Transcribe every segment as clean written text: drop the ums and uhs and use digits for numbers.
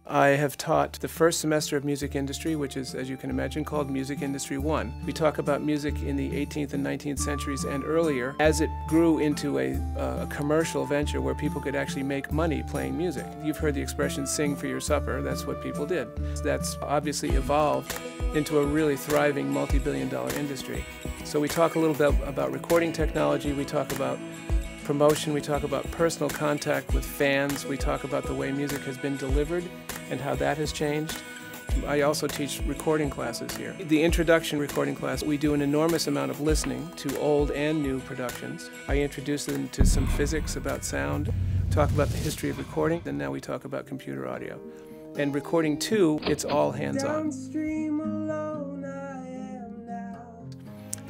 I have taught the first semester of music industry, which is, as you can imagine, called Music Industry 1. We talk about music in the 18th and 19th centuries and earlier as it grew into a commercial venture where people could actually make money playing music. You've heard the expression, sing for your supper. That's what people did. That's obviously evolved into a really thriving multi-billion-dollar industry. So we talk a little bit about recording technology, we talk about promotion, we talk about personal contact with fans, we talk about the way music has been delivered and how that has changed. I also teach recording classes here. The introduction recording class, we do an enormous amount of listening to old and new productions. I introduce them to some physics about sound, talk about the history of recording, and now we talk about computer audio. And recording 2, it's all hands-on.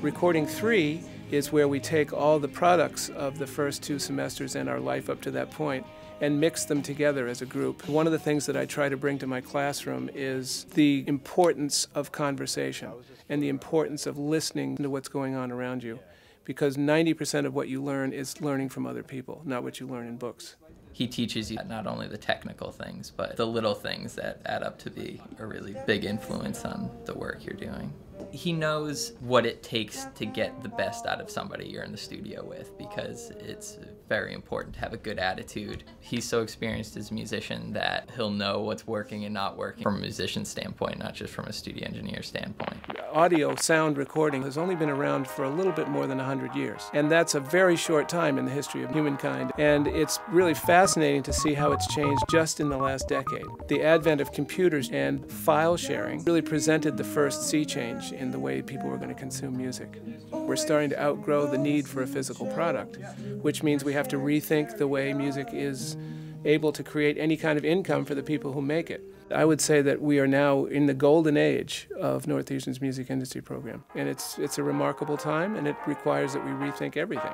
Recording 3 is where we take all the products of the first 2 semesters and our life up to that point and mix them together as a group. One of the things that I try to bring to my classroom is the importance of conversation and the importance of listening to what's going on around you, because 90% of what you learn is learning from other people, not what you learn in books. He teaches you not only the technical things, but the little things that add up to be a really big influence on the work you're doing. He knows what it takes to get the best out of somebody you're in the studio with, because it's very important to have a good attitude. He's so experienced as a musician that he'll know what's working and not working from a musician standpoint, not just from a studio engineer standpoint. Audio sound recording has only been around for a little bit more than 100 years, and that's a very short time in the history of humankind, and it's really fascinating to see how it's changed just in the last decade. The advent of computers and file sharing really presented the first sea change in the way people were going to consume music. We're starting to outgrow the need for a physical product, which means we have to rethink the way music is able to create any kind of income for the people who make it. I would say that we are now in the golden age of Northeastern's music industry program, and it's a remarkable time, and it requires that we rethink everything.